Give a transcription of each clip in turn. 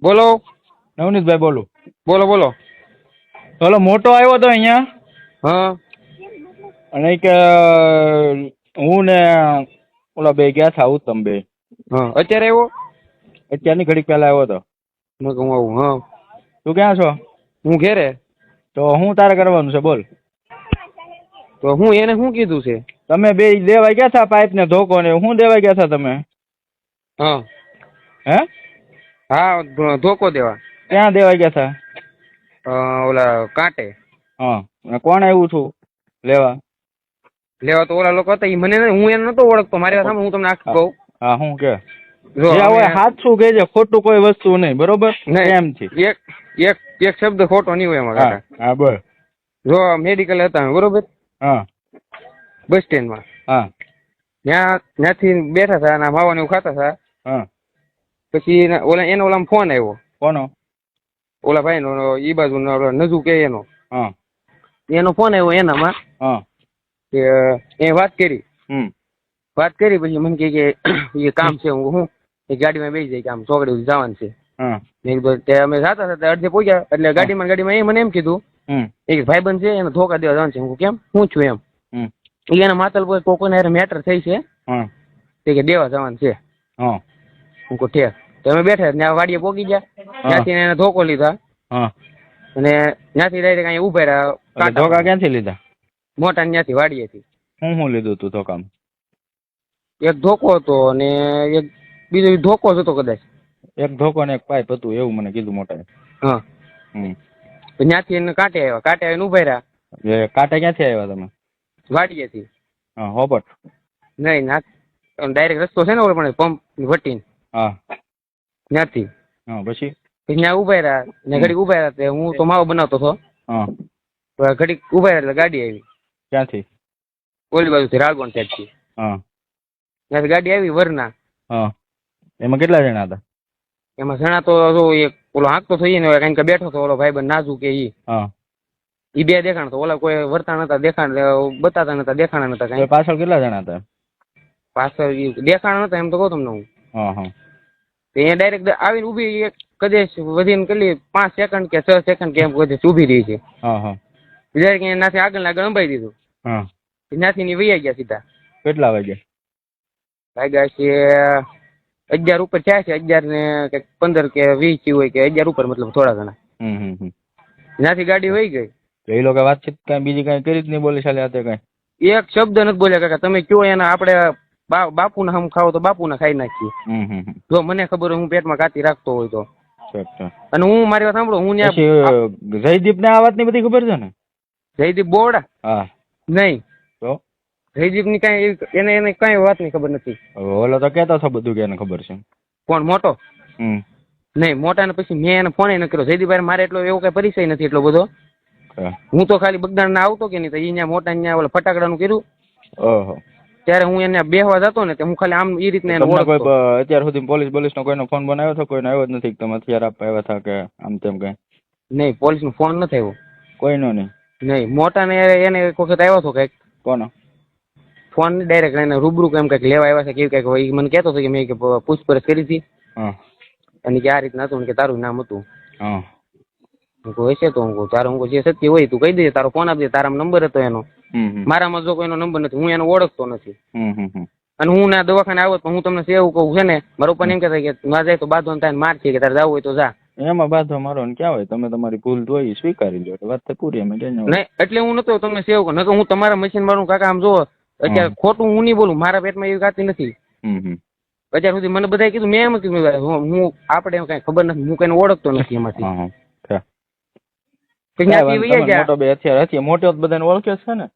બોલો. નવનીતભાઈ બોલું. બોલો બોલો. ઓલો મોટો આવ્યો હતો અહીંયા હા અને કે હું ને ઓલા બે ગયા હતા ઉત્તમ બે. હા અત્યારે આવ્યો. અત્યારની ઘડીક પહેલા આવ્યો હતો. મેં કહું આવું. હા તું ક્યાં છો? હું ઘેરે. તો હું તારે કરવાનું છે બોલ. તો હું એને શું કીધું છે? તમે બે દેવા ગયા હતા પાઇપ ને ધોકો ને શું દેવા ગયા હતા તમે? હા હે હા ધોકો દેવા. ક્યાં દેવા ગયા હતા? ઓલા કાંટે. હા કોણ આવ્યું છું લેવા? લેવા તો ઓલા લોકો હતા ઈ મને હું એને નતો ઓળખતો. મારી સામે હું તમને આખું કહું. હા હું કે જો જે હોય સાચું કહેજે, ખોટું કોઈ વસ્તુ નહીં, બરોબર? એમ છે. એક એક એક શબ્દ ખોટો નહીં હોય એમાં કાકા. હા બોલ. જો મેડિકલ હતા બરોબર. હા બસ સ્ટેન્ડમાં. હા ત્યાંથી બેઠા હતા અને માવાને એવું ખાતા હતા. હા પછી એને ઓલામાં ફોન આવ્યો. કોનો? ઓલા ભાઈ નો ઈ બાજુ નજુ કે એનો. હા એનો ફોન આવ્યો એનામાં. હા કે એ વાત કરી. વાત કરી પછી મને કે એ કામ છે. હું એ ગાડીમાં બેસી જાય કે આમ ચોકડી સુધી જવાનું છે. અમે જતા હતા અડધે પહોંચ્યા એટલે ગાડીમાં એ મને એમ કીધું એક ભાઈબંધ છે એને ધોકા દેવા જવાનું છે. હું કેમ હું છું એમ. એના માતલ પર કોઈને મેટર થઈ છે કે દેવા જવાનું છે. હું કહું ઠેક. તો અમે બેઠા ત્યાં વાડીએ પોગી ગયા. ત્યાંથી એને ધોકો લીધા અને ત્યાંથી ડાયરેક્ટ અહીંયા ઉભા રહ્યા. ધોકા ક્યાંથી લીધા? મોટા ત્યાંથી વાડીએથી. હું લીધું તું ધોકામાં? એક ધોકો હતો અને એક બીજો ધોકો જ હતો કદાચ. એક ધોકો ને એક પાઇપ હતું એવું મને કીધું મોટા. હા ત્યાંથી એને કાંટે આવ્યા. કાંટે આવીને ઉભા રહ્યા. કાંટે ક્યાંથી આવ્યા તમે? વાડીએથી. હા હોબટ નહીં ના ડાયરેક્ટ રસ્તો છે ને ઓલો પણ પંપ વટીને. હા ત્યાંથી. હા પછી ત્યાં ઉભા રહ્યા ને ઘડીક ઉભા રહ્યા. હું તો માવો બનાવતો હતો. હા તો ઘડીક ઉભા રહ્યા એટલે ગાડી આવી. ક્યાંથી? ઓલી બાજુથી રાળગોણ સાઈડથી. હા ત્યાંથી ગાડી આવી વરના. હા એમાં કેટલા જણા હતા? એમાં જણા તો જો એક ઓલો હાંકતો થઈ ને કઈક બેઠો હતો ઓલો ભાઈબંધ નાજુ કે ઈ. હા ઈ બે દેખાણ તો ઓલા કોઈ વર્તા નતા દેખાણ બતાતા નતા દેખાણા નતા કઈ. પાછળ કેટલા જણા હતા? પાછળ દેખાણ નતા એમ તો કહું તમને હું. હા હા અહીંયા ડાયરેક્ટ આવીને ઉભી એક કદેશ વધીને કેટલી 5 સેકન્ડ કે 6 સેકન્ડ કે એમ કદેશ ઉભી રહી છે. હા હા ડાયરેક્ટ એનાથી આગળ અંબાઈ દીધું. હા ત્યાંથી ની વૈયા ગયા સીધા. કેટલા વાગ્યા? વાગ્યા છે 11 ઉપર થયા છે. 11 ને 15 કે 20 હોય કે 11 ઉપર મતલબ થોડા ઘણા. ત્યાંથી ગાડી વહી ગઈ. એ લોકો વાતચીત કઈ બીજી કઈ કરી જ નહીં બોલે ચાલે આતે કઈ એક શબ્દ નથી બોલ્યા કાકા. તમે કયો એના આપણે બાપુના હમ ખાવ તો બાપુના ખાઈ નાખીએ. જો મને ખબર હોય હું પેટમાં કાતી રાખતો હોય તો. અને હું મારી વાત સાંભળો હું જયદીપ ને આ વાત ની બધી ખબર છે ને? જયદીપ બોરડા? હા નહીં તો જયદીપ ની કઈ એને કઈ વાત ની ખબર નથી. ઓલો તો કેતો હતો બધું કે એને ખબર છે. કોણ મોટો? નહીં મોટા ને પછી મેં એને ફોન ન કર્યો. જયદીપભાઈ મારે એટલો એવો કઈ પરિચય નથી એટલો બધો. હું તો ખાલી બગદાણ ના આવતો કે નહીં તો અહીંયા મોટા અહીંયા ઓલા ફટાકડાનું કર્યું. ઓહો ત્યારે હું એને બેહવા જતો ને હું ખાલી આમ એ રીતના એને ઓળખતો. અત્યાર સુધી પોલીસ નો કોઈનો ફોન બનાવ્યો હતો? કોઈનો આવ્યો જ નથી? તમે હથિયાર આપવા આવ્યા હતા કે આમ તેમ કઈ? નહીં પોલીસ નો ફોન નથી આવ્યો. કોઈનો નહીં? નહીં મોટા ને એને એક વખત આવ્યો હતો કઈક. કોનો ફોન? ડાયરેક્ટ એને રૂબરૂ એમ કઈક લેવા આવ્યા છે કેવું કઈક હોય. મને કહેતો હતો કે મેં પૂછપરછ કરી હતી અને કે આ રીતના હતું કે તારું નામ હતું. હું હશે તો હું તારો હું જે સત્ય હોય તું કહી દેજે. તારો ફોન આપજે. તારામાં નંબર હતો એનો. મારામાં જો કોઈનો નંબર નથી. હું એને ઓળખતો નથી. અને હું ના દવાખાને આવ્યો પણ હું તમને એવું કહું છે ને મારા પપ્પાને એમ કહેતા કે ના જાય તો બાંધો થાય માર છે કે તારે જવું હોય તો જા. એમાં બાંધો મારો ને ક્યાં હોય? તમે તમારી ભૂલ જોઈ સ્વીકારી લો વાત તો પૂરી. અમે નહીં એટલે હું નતો તમને સેવ કહું. હું તમારા મશીન મારું કાકા આમ જો અત્યારે ખોટું હું નહીં બોલું. મારા પેટમાં એવી ગાતી નથી. અત્યાર સુધી મને બધાએ કીધું મેં એમ કીધું હું આપણે એમ કઈ ખબર નથી. હું કઈને ઓળખતો નથી એમાંથી. મોટો બધાને ઓળખે છે ને?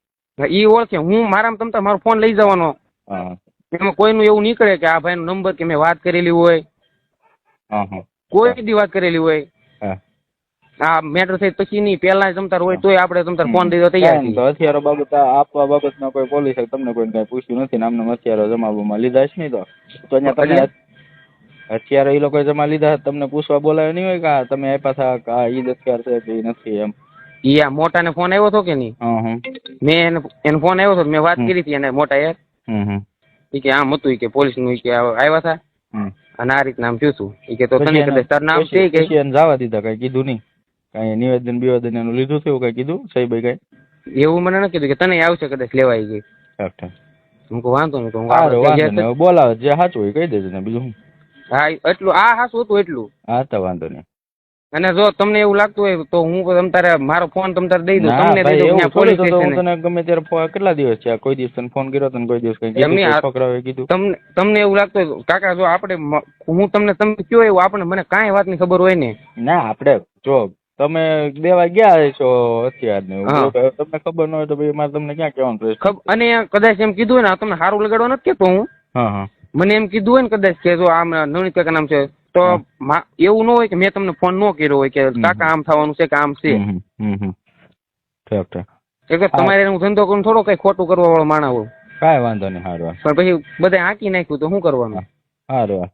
ઈ ઓળખે. હું મારામાં તમતા મારો ફોન લઈ જવાનો. એમાં કોઈનું એવું નીકળે કે આ ભાઈ નો નંબર કે મેં વાત કરેલી હોય. કોઈ દી વાત કરેલી હોય. આ મેટર થઈ પછી નહીં પેલા તમતાર હોય તોય આપણે તમતાર ફોન દઈ દો તૈયાર છીએ. હથિયારો બાબત આપવા બાબતમાં કોઈ પોલીસે તમને કોઈ કઈ પૂછ્યું નથી? નામના હથિયારો જમાવવામાં લીધા છે નહીં તો અહીંયા તમે હથિયારો એ લોકો જમા લીધા તમને પૂછવા બોલાયો નહીં હોય કે તમે આપ્યા હતા આ ઈદ હથિયાર છે કે નથી એમ? ઈ મોટા ને ફોન આવ્યો હતો કે નહીં? મેં એને ફોન આવ્યો હતો. મેં વાત કરી હતી એને મોટા યાર કે આમ હતું કે પોલીસ નું કે આવ્યા હતા. અને આ રીતના આમ થયું હતું ઈ કે તો તને કદાચ તારું નામ છે કે પછી એને જવા દીધા, કઈ કીધું નહીં, કઈ નિવેદન બિવેદન એનું લીધું હતું, કઈ કીધું સાહેબ કઈ એવું મને ન કીધું કે તને આવશે કદાચ લેવાઈ ગઈ. હું કહું વાંધો નહીં, તો હું સારું આપણે વાંધો નહીં, હવે બોલાવે જે સાચું હોય કહી દેજો ને બીજું શું. હા એટલું આ હાસું હતું એટલું. હા તો વાંધો નહીં. અને જો તમને એવું લાગતું હોય તો હું તમ તારે મારો ફોન તમ તારે દઈ દઉં, ના તમને દઈ ભાઈ, દઉં એવું ત્યાં પોલીસ થોડી તો હું સ્ટેશને. તને ગમે ત્યારે કેટલા દિવસ છે કોઈ દિવસ તને ફોન કર્યો તને કોઈ દિવસ કઈ કીધું એમની કોઈ છોકરાઓએ કીધું? તમને એવું લાગતું હોય કાકા જો આપણે હું તમને તમે કયો એવું આપણે મને કાંઈ વાતની ખબર હોય ને. ના આપણે જો તમે દેવા ગયા છો હથિયાર ને હા. તમને ખબર ન હોય તો ભાઈ મારે તમને ક્યાં કહેવાનું પ્રશ્ન? અને કદાચ એમ કીધું હોય ને આ તમને સારું લગાડવા નથી કેતો હું. હા હા મને એમ કીધું હોય ને કદાચ કે જો આમ નવનીત કાકા નામ છે તો એવું ન હોય કે મેં તમને ફોન ન કર્યો હોય કે કાકા આમ થવાનું છે કે આમ છે. ઠીક ઠીક. એટલે તમારે હું ધંધો કરું થોડો કઈ ખોટું કરવા વાળો માણસ હોય. કાંઈ વાંધો નહીં. સારું પણ પછી બધા હાંકી નાખ્યું તો શું કરવાનું? સારું.